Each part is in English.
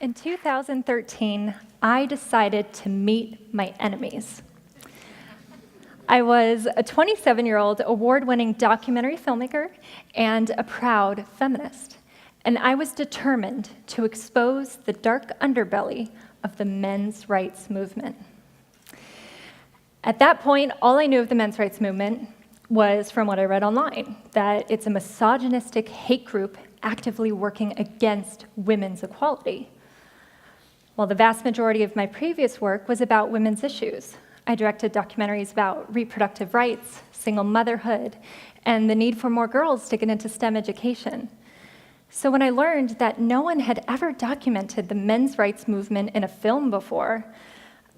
In 2013, I decided to meet my enemies. I was a 27-year-old award-winning documentary filmmaker and a proud feminist, and I was determined to expose the dark underbelly of the men's rights movement. At that point, all I knew of the men's rights movement was from what I read online, that it's a misogynistic hate group actively working against women's equality. While the vast majority of my previous work was about women's issues, I directed documentaries about reproductive rights, single motherhood, and the need for more girls to get into STEM education. So when I learned that no one had ever documented the men's rights movement in a film before,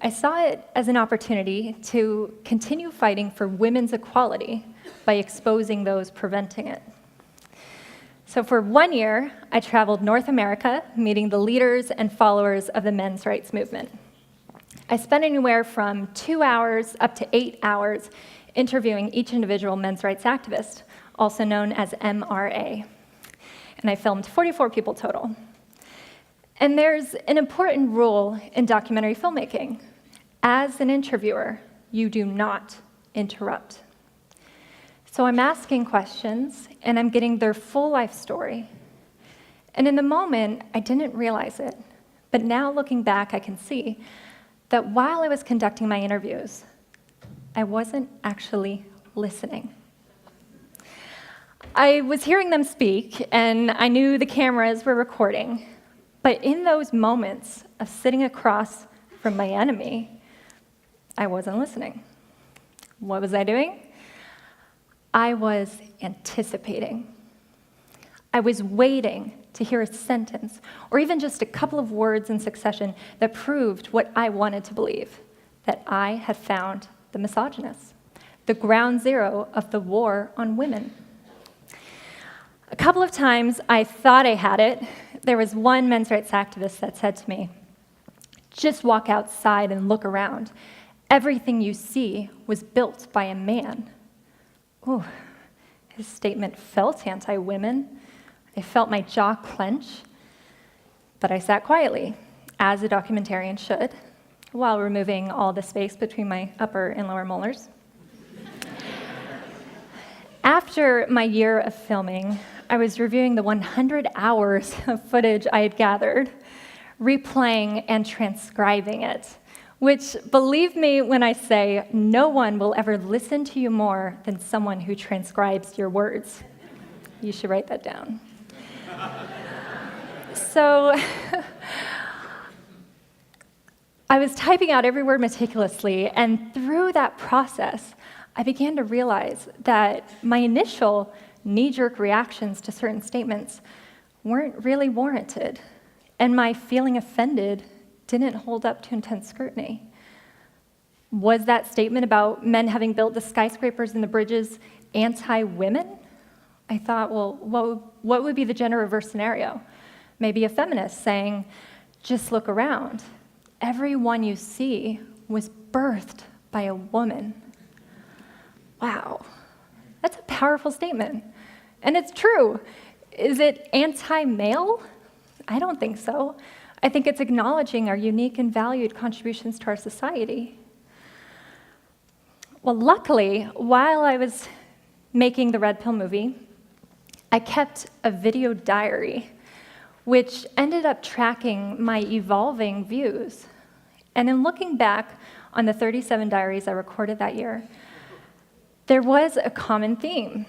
I saw it as an opportunity to continue fighting for women's equality by exposing those preventing it. So for 1 year, I traveled North America, meeting the leaders and followers of the men's rights movement. I spent anywhere from 2 hours up to 8 hours interviewing each individual men's rights activist, also known as MRA. And I filmed 44 people total. And there's an important rule in documentary filmmaking. As an interviewer, you do not interrupt. So I'm asking questions, and I'm getting their full life story. And in the moment, I didn't realize it. But now looking back, I can see that while I was conducting my interviews, I wasn't actually listening. I was hearing them speak, and I knew the cameras were recording. But in those moments of sitting across from my enemy, I wasn't listening. What was I doing? I was anticipating. I was waiting to hear a sentence, or even just a couple of words in succession that proved what I wanted to believe, that I had found the misogynist, the ground zero of the war on women. A couple of times I thought I had it. There was one men's rights activist that said to me, "Just walk outside and look around. Everything you see was built by a man." Ooh, his statement felt anti-women. I felt my jaw clench, but I sat quietly, as a documentarian should, while removing all the space between my upper and lower molars. After my year of filming, I was reviewing the 100 hours of footage I had gathered, replaying and transcribing it, which, believe me when I say, no one will ever listen to you more than someone who transcribes your words. You should write that down. So I was typing out every word meticulously, and through that process, I began to realize that my initial knee-jerk reactions to certain statements weren't really warranted, and my feeling offended didn't hold up to intense scrutiny. Was that statement about men having built the skyscrapers and the bridges anti-women? I thought, well, what would be the gender reverse scenario? Maybe a feminist saying, "Just look around. Everyone you see was birthed by a woman." Wow, that's a powerful statement. And it's true. Is it anti-male? I don't think so. I think it's acknowledging our unique and valued contributions to our society. Well, luckily, while I was making the Red Pill movie, I kept a video diary, which ended up tracking my evolving views. And in looking back on the 37 diaries I recorded that year, there was a common theme.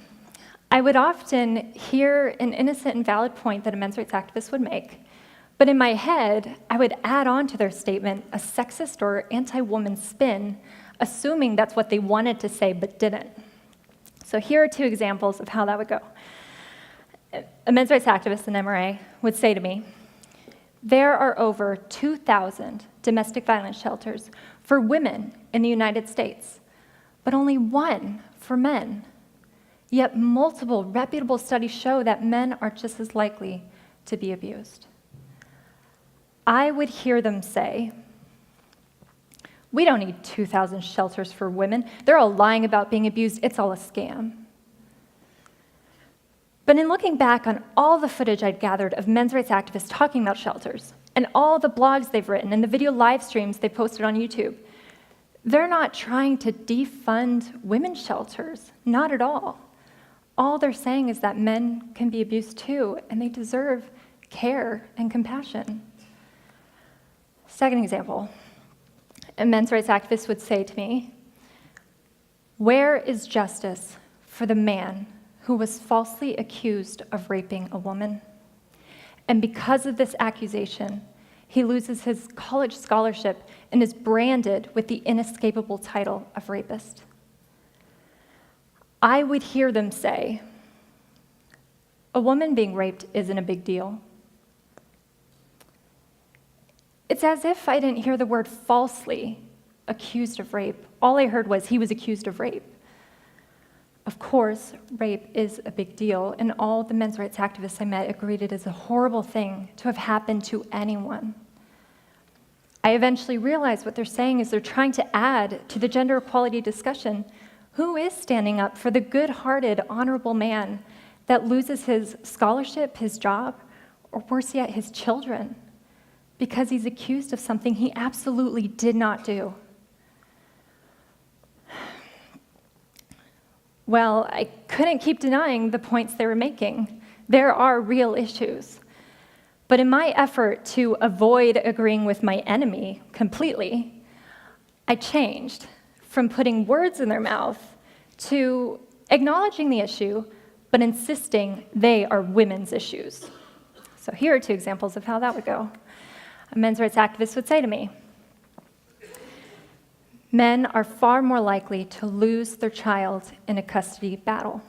I would often hear an innocent and valid point that a men's rights activist would make, but in my head, I would add on to their statement a sexist or anti-woman spin, assuming that's what they wanted to say but didn't. So here are two examples of how that would go. A men's rights activist, an MRA, would say to me, "There are over 2,000 domestic violence shelters for women in the United States, but only one for men. Yet multiple reputable studies show that men are just as likely to be abused." I would hear them say, "We don't need 2,000 shelters for women. They're all lying about being abused. It's all a scam." But in looking back on all the footage I'd gathered of men's rights activists talking about shelters, and all the blogs they've written and the video live streams they've posted on YouTube. They're not trying to defund women's shelters, not at all. All they're saying is that men can be abused too, and they deserve care and compassion. Second example, a men's rights activist would say to me, "Where is justice for the man who was falsely accused of raping a woman? And because of this accusation, he loses his college scholarship and is branded with the inescapable title of rapist." I would hear them say, "A woman being raped isn't a big deal." It's as if I didn't hear the word falsely accused of rape. All I heard was he was accused of rape. Of course, rape is a big deal, and all the men's rights activists I met agreed it is a horrible thing to have happened to anyone. I eventually realized what they're saying is they're trying to add to the gender equality discussion who is standing up for the good-hearted, honorable man that loses his scholarship, his job, or worse yet, his children, because he's accused of something he absolutely did not do. Well, I couldn't keep denying the points they were making. There are real issues. But in my effort to avoid agreeing with my enemy completely, I changed from putting words in their mouth to acknowledging the issue, but insisting they are women's issues. So here are two examples of how that would go. A men's rights activist would say to me, "Men are far more likely to lose their child in a custody battle."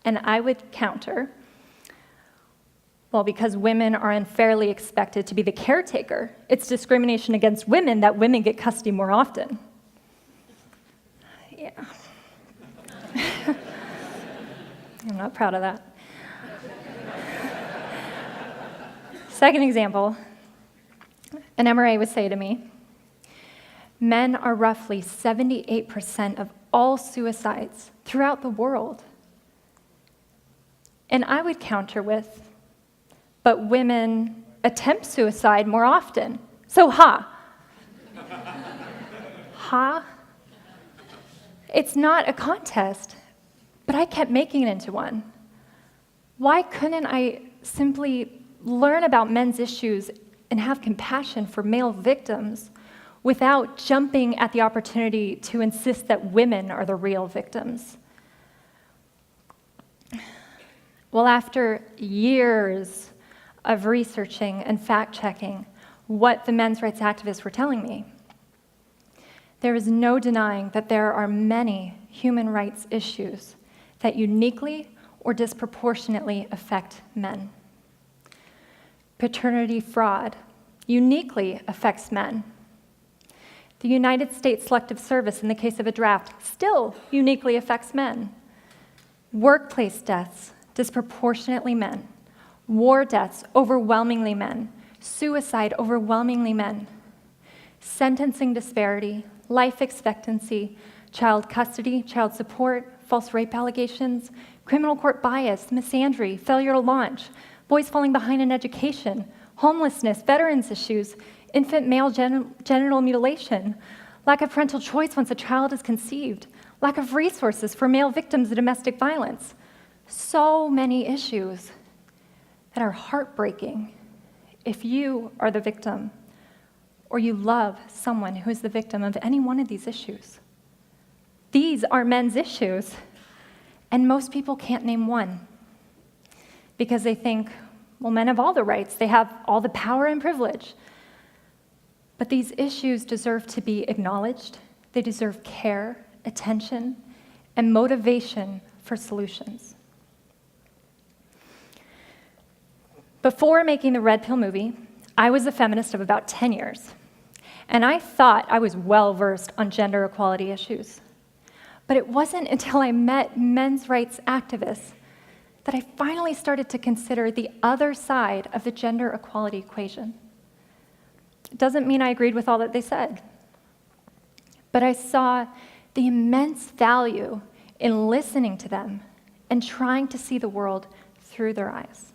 And I would counter, well, because women are unfairly expected to be the caretaker, it's discrimination against women that women get custody more often. Yeah. I'm not proud of that. Second example, an MRA would say to me, "Men are roughly 78% of all suicides throughout the world." And I would counter with, "But women attempt suicide more often. So ha." Ha? It's not a contest, but I kept making it into one. Why couldn't I simply learn about men's issues and have compassion for male victims without jumping at the opportunity to insist that women are the real victims? Well, after years of researching and fact-checking what the men's rights activists were telling me, there is no denying that there are many human rights issues that uniquely or disproportionately affect men. Paternity fraud uniquely affects men. The United States Selective Service, in the case of a draft, still uniquely affects men. Workplace deaths, disproportionately men. War deaths, overwhelmingly men. Suicide, overwhelmingly men. Sentencing disparity, life expectancy, child custody, child support, false rape allegations, criminal court bias, misandry, failure to launch, boys falling behind in education, homelessness, veterans issues, infant male genital mutilation, lack of parental choice once a child is conceived, lack of resources for male victims of domestic violence. So many issues that are heartbreaking if you are the victim or you love someone who is the victim of any one of these issues. These are men's issues, and most people can't name one because they think, well, men have all the rights, they have all the power and privilege. But these issues deserve to be acknowledged. They deserve care, attention, and motivation for solutions. Before making the Red Pill movie, I was a feminist of about 10 years, and I thought I was well-versed on gender equality issues. But it wasn't until I met men's rights activists that I finally started to consider the other side of the gender equality equation. It doesn't mean I agreed with all that they said, but I saw the immense value in listening to them and trying to see the world through their eyes.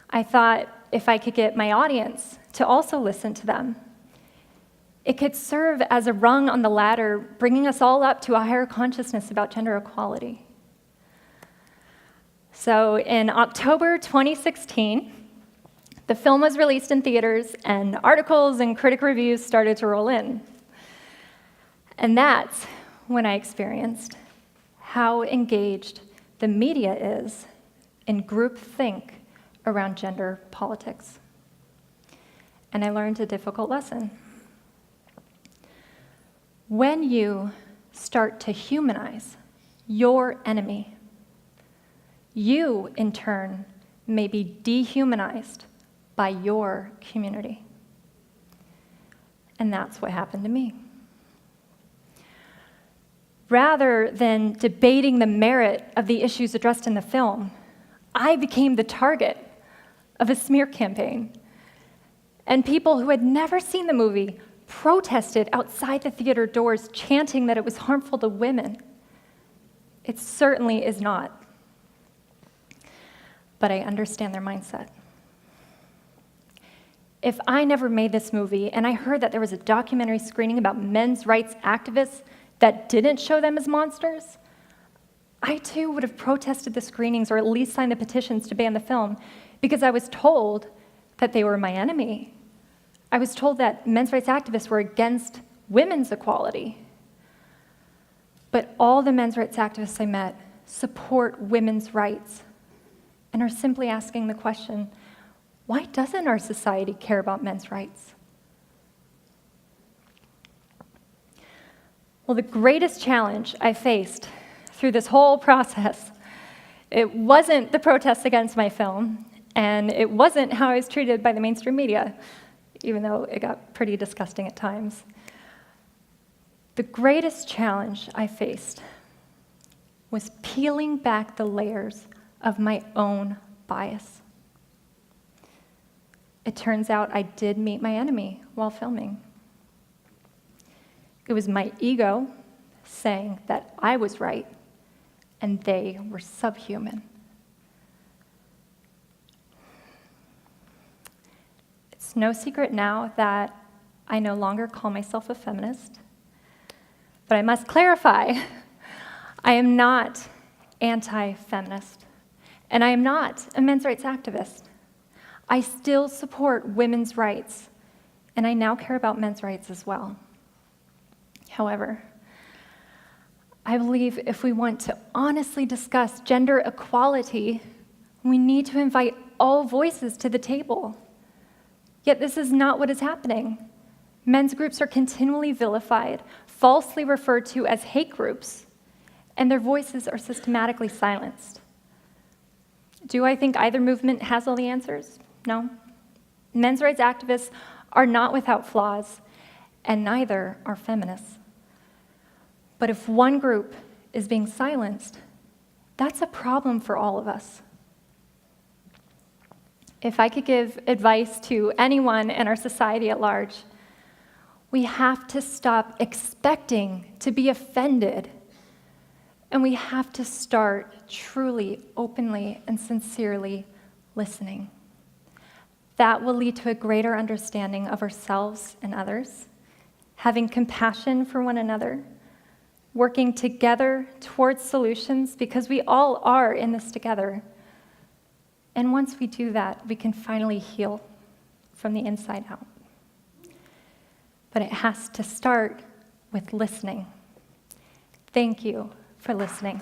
I thought, if I could get my audience to also listen to them. It could serve as a rung on the ladder, bringing us all up to a higher consciousness about gender equality. So in October 2016, the film was released in theaters, and articles and critic reviews started to roll in. And that's when I experienced how engaged the media is in groupthink around gender politics. And I learned a difficult lesson. When you start to humanize your enemy, you, in turn, may be dehumanized by your community. And that's what happened to me. Rather than debating the merit of the issues addressed in the film, I became the target of a smear campaign. And people who had never seen the movie protested outside the theater doors, chanting that it was harmful to women. It certainly is not. But I understand their mindset. If I never made this movie and I heard that there was a documentary screening about men's rights activists that didn't show them as monsters, I too would have protested the screenings or at least signed the petitions to ban the film, because I was told that they were my enemy. I was told that men's rights activists were against women's equality. But all the men's rights activists I met support women's rights and are simply asking the question, why doesn't our society care about men's rights? Well, the greatest challenge I faced through this whole process, it wasn't the protests against my film, and it wasn't how I was treated by the mainstream media, even though it got pretty disgusting at times. The greatest challenge I faced was peeling back the layers of my own bias. It turns out I did meet my enemy while filming. It was my ego saying that I was right and they were subhuman. It's no secret now that I no longer call myself a feminist, but I must clarify, I am not anti-feminist, and I am not a men's rights activist. I still support women's rights, and I now care about men's rights as well. However, I believe if we want to honestly discuss gender equality, we need to invite all voices to the table. Yet this is not what is happening. Men's groups are continually vilified, falsely referred to as hate groups, and their voices are systematically silenced. Do I think either movement has all the answers? No. Men's rights activists are not without flaws, and neither are feminists. But if one group is being silenced, that's a problem for all of us. If I could give advice to anyone in our society at large, we have to stop expecting to be offended, and we have to start truly, openly, and sincerely listening. That will lead to a greater understanding of ourselves and others, having compassion for one another, working together towards solutions, because we all are in this together. And once we do that, we can finally heal from the inside out. But it has to start with listening. Thank you for listening.